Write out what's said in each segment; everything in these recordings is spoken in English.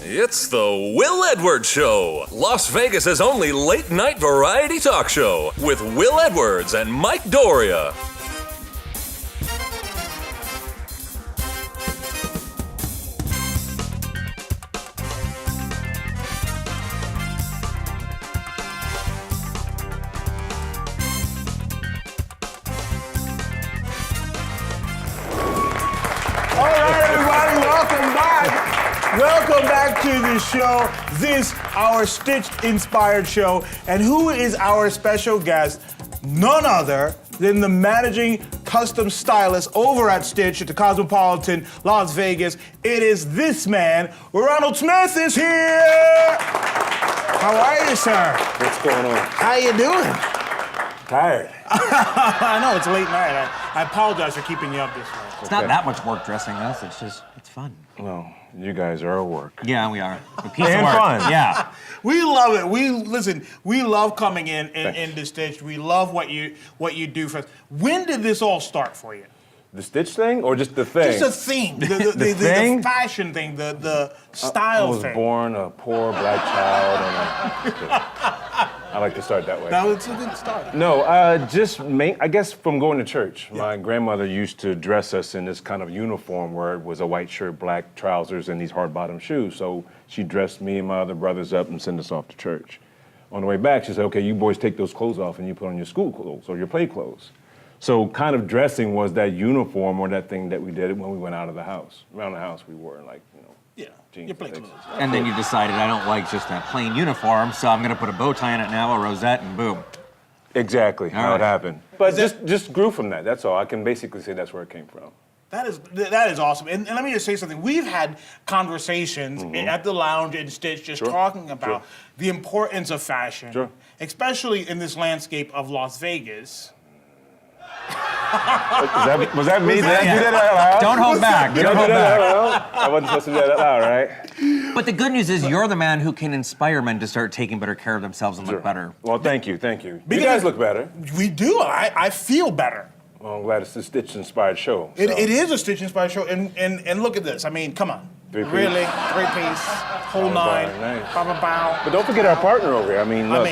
It's the Will Edwards Show, Las Vegas's only late-night variety talk show with Will Edwards and Mike Doria. Welcome back to the show. This, our Stitch-inspired show. And who is our special guest? None other than the managing custom stylist over at Stitch at the Cosmopolitan, Las Vegas. It is this man. Ronald Smith is here. How are you, sir? What's going on? How you doing? Tired. I know, it's late night. I apologize for keeping you up this late. It's not that much work dressing us, it's fun. Well, you guys are at work. Yeah, we are. A piece And of work. fun. Yeah. We love it. We love coming in the Stitch. We love what you do for us. When did this all start for you? The Stitch thing or just the thing? Just a theme. The thing? the fashion thing, the style I was thing. born a poor black child, and I like to start that way. That was a good start. No, I guess from going to church. Yeah. My grandmother used to dress us in this kind of uniform where it was a white shirt, black trousers, and these hard-bottom shoes. So she dressed me and my other brothers up and sent us off to church. On the way back, she said, okay, you boys take those clothes off and you put on your school clothes or your play clothes. So kind of dressing was that uniform or that thing that we did when we went out of the house. Around the house, we wore jeans. Your play clothes. And then you decided I don't like just that plain uniform, so I'm gonna put a bow tie on it now, a rosette, and boom. Exactly how right. it happened. But just grew from that. That's all. I can basically say that's where it came from. That is awesome. And let me just say something. We've had conversations at the lounge in Stitch just talking about the importance of fashion, especially in this landscape of Las Vegas. Was that me? Did I do that out loud? Don't hold back. Did I do that out loud? I wasn't supposed to do that out loud, right? But the good news is you're the man who can inspire men to start taking better care of themselves and look better. Well, thank you. You Because guys look better. We do. I feel better. Well, I'm glad it's a Stitch-inspired show. It is a Stitch-inspired show, and look at this. I mean, come on. Three-piece. Really? Three-piece, whole nine, nice. bow. But don't forget our partner over here. I mean, look.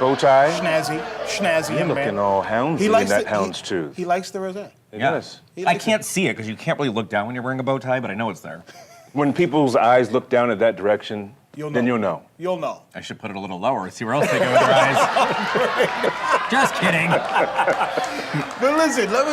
Bow tie. Snazzy You're young man. looking all houndsy in that hound's tooth. He likes the rosette. Yes. I can't see it because you can't really look down when you're wearing a bow tie, but I know it's there. When people's eyes look down at that direction, then you'll know. You'll know. I should put it a little lower, see where else they go with their eyes. Just kidding. But listen, let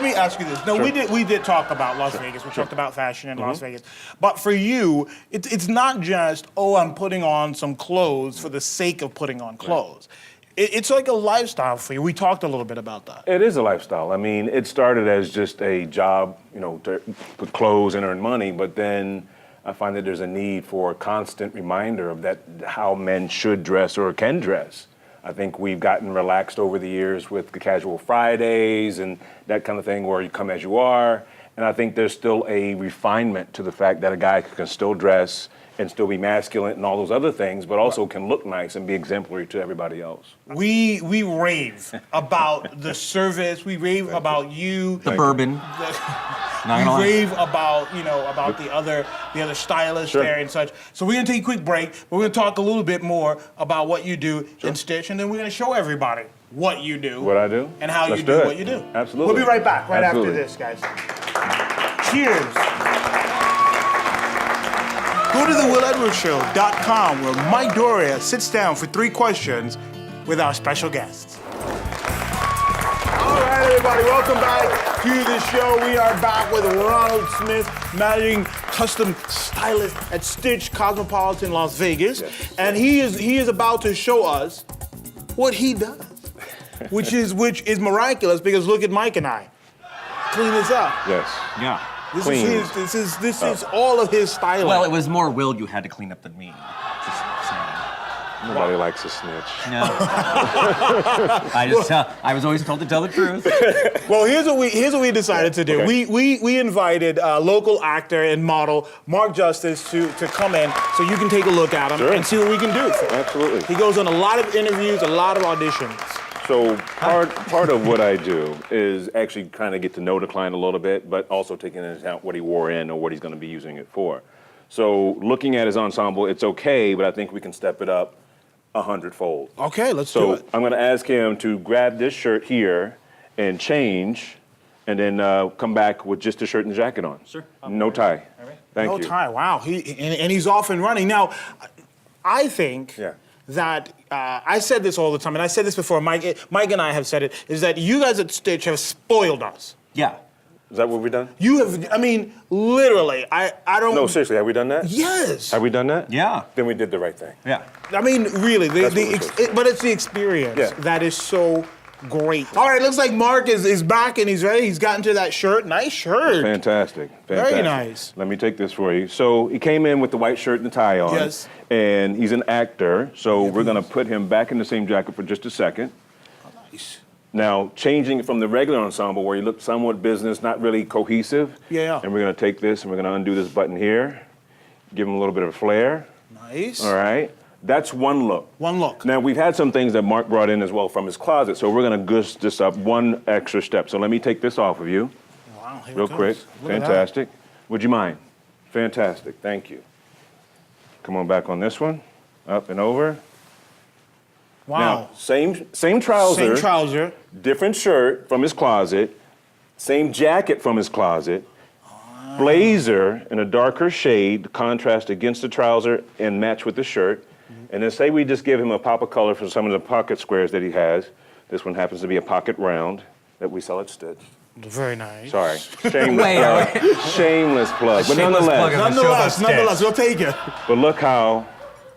me ask you this. No, we did talk about Las Vegas. We talked about fashion in Las Vegas. But for you, it's not just, I'm putting on some clothes for the sake of putting on clothes. It's like a lifestyle for you. We talked a little bit about that. It is a lifestyle. I mean, it started as just a job, to put clothes and earn money, but then I find that there's a need for a constant reminder of that, how men should dress or can dress. I think we've gotten relaxed over the years with the casual Fridays and that kind of thing where you come as you are. And I think there's still a refinement to the fact that a guy can still dress and still be masculine and all those other things, but also can look nice and be exemplary to everybody else. We rave about the service. We rave about you. The bourbon. We rave about about the other stylists there and such. So we're gonna take a quick break. We're gonna talk a little bit more about what you do in Stitch, and then we're gonna show everybody what you do. What I do. And how Let's you do it. what you do. Absolutely. We'll be right back Absolutely. after this, guys. Cheers. Go to thewilledwardsshow.com where Mike Doria sits down for 3 questions with our special guests. All right, everybody, welcome back to the show. We are back with Ronald Smith, managing custom stylist at Stitch Cosmopolitan, Las Vegas. Yes. And he is about to show us what he does, which is miraculous because look at Mike and I. Clean this up. Yes. Yeah. This is all of his styling. Well, it was more Will you had to clean up than me. Just saying. Nobody likes a snitch. No. I was always told to tell the truth. Well, here's what we decided to do. Okay. We invited local actor and model Mark Justice to come in so you can take a look at him and see what we can do. Absolutely. He goes on a lot of interviews, a lot of auditions. So part of what I do is actually kind of get to know the client a little bit, but also taking into account what he wore in or what he's going to be using it for. So looking at his ensemble, it's okay, but I think we can step it up 100-fold. Okay, let's do So it. I'm going to ask him to grab this shirt here and change, and then come back with just the shirt and jacket on. Sure. No tie. All right. Thank No you. tie. Wow. And he's off and running. Now, I think that I said this all the time, and I said this before. Mike and I have said it. Is that you guys at Stitch have spoiled us? Yeah. Is that what we've done? You have. I mean, literally. I don't. No, seriously, have we done that? Yes. Have we done that? Yeah. Then we did the right thing. Yeah. I mean, really. That's what we're supposed But it's the experience Yeah. that is so great. All right, looks like Mark is back and he's ready. He's gotten to that shirt. Nice shirt. Fantastic. Very nice. Let me take this for you. So he came in with the white shirt and the tie on. Yes. And he's an actor, so we're going to put him back in the same jacket for just a second. Nice. Now, changing from the regular ensemble where he looked somewhat business, not really cohesive. Yeah. And we're going to take this and we're going to undo this button here, give him a little bit of a flair. Nice. All right. That's one look. One look. Now, we've had some things that Mark brought in as well from his closet, so we're going to goose this up one extra step. So let me take this off of you Wow. Here real it comes. quick. Look at that. Fantastic. Would you mind? Fantastic. Thank you. Come on back on this one. Up and over. Wow. Now, same trouser. Same trouser. Different shirt from his closet. Same jacket from his closet. Blazer in a darker shade, to contrast against the trouser and match with the shirt. And then say we just give him a pop of color for some of the pocket squares that he has. This one happens to be a pocket round that we sell at Stitch. Very nice. Sorry, shameless plug. Shameless plug. But Shameless plug. Nonetheless, we'll take it. but look how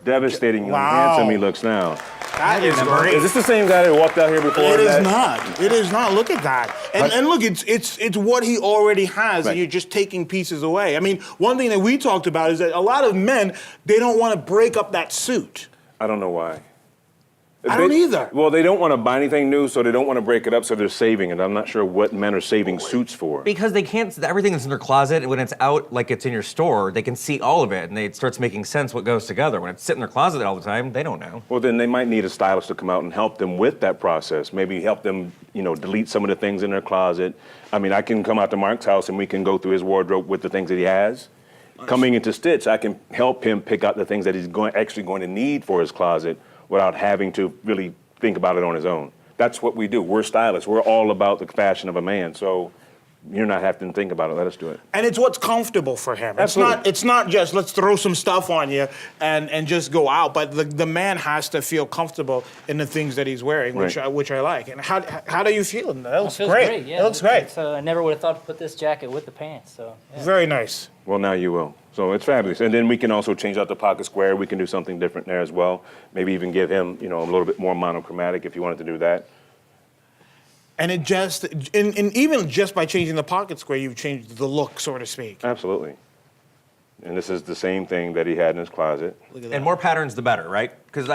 devastating Wow. and handsome he looks now. That is great. Is this the same guy that walked out here before? It is that? not. It is not. Look at that. And look, it's what he already has, Right. and you're just taking pieces away. I mean, one thing that we talked about is that a lot of men, they don't want to break up that suit. I don't know why. I don't either. Well, they don't want to buy anything new, so they don't want to break it up, so they're saving it. I'm not sure what men are saving suits for. Because they can't, everything that's in their closet, and when it's out like it's in your store, they can see all of it, and it starts making sense what goes together. When it's sitting in their closet all the time, they don't know. Well, then they might need a stylist to come out and help them with that process. Maybe help them, delete some of the things in their closet. I mean, I can come out to Mark's house and we can go through his wardrobe with the things that he has. Nice. Coming into Stitch, I can help him pick out the things that he's actually going to need for his closet without having to really think about it on his own. That's what we do. We're stylists. We're all about the fashion of a man. So you're not having to think about it. Let us do it. And it's what's comfortable for him. Absolutely. It's not just let's throw some stuff on you and just go out. But the man has to feel comfortable in the things that he's wearing, which I like. And how do you feel? That looks great. Yeah. It looks great. I never would have thought to put this jacket with the pants. So yeah. Very nice. Well, now you will. So it's fabulous. And then we can also change out the pocket square. We can do something different there as well. Maybe even give him, a little bit more monochromatic if you wanted to do that. And it just, and even just by changing the pocket square, you've changed the look, so to speak. Absolutely. And this is the same thing that he had in his closet. Look at that. And more patterns, the better, right? Because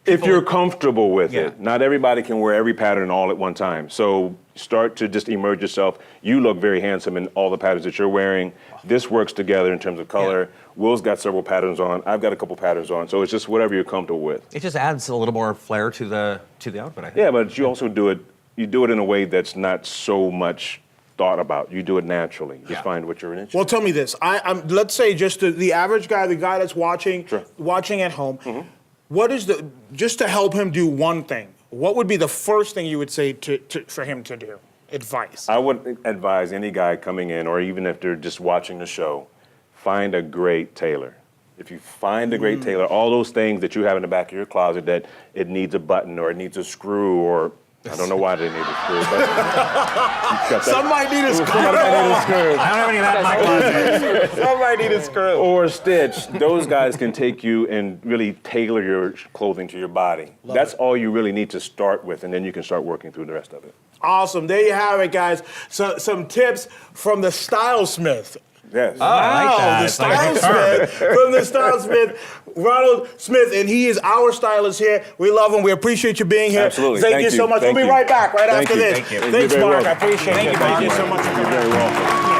If you're comfortable with Yeah. it. Not everybody can wear every pattern all at one time. So start to just immerse yourself. You look very handsome in all the patterns that you're wearing. This works together in terms of color. Will's got several patterns on. I've got a couple patterns on. So it's just whatever you're comfortable with. it just adds a little more flair to the outfit, I think. Yeah, but you also do it in a way that's not so much thought about. You do it naturally. Just find what you're interested in. Well, tell me this. Let's say just the average guy, the guy that's watching, Sure. watching at home. What is just to help him do one thing? What would be the first thing you would say for him to do? Advice. I would advise any guy coming in, or even if they're just watching the show, find a great tailor. If you find a great tailor, all those things that you have in the back of your closet that it needs a button or it needs a screw or I don't know why they need a screw. But Some might need a screw. Somebody might need a screw. I don't have any of that in my closet. Some might need a screw. Or a stitch. Those guys can take you and really tailor your clothing to your body. That's all you really need to start with, and then you can start working through the rest of it. Awesome. There you have it, guys. So, some tips from the stylesmith. Yes. Oh, I like that. The It's like a good term. stylesmith from the stylesmith, Ronald Smith, and he is our stylist here. We love him. We appreciate you being here. Absolutely. Thank Thank you so you. much. Thank we'll be you. right back Thank after you. this. Thank you. Thanks, You're very Mark. I welcome. appreciate it. Thank you, Thank you Mark. so much for You're coming. very welcome.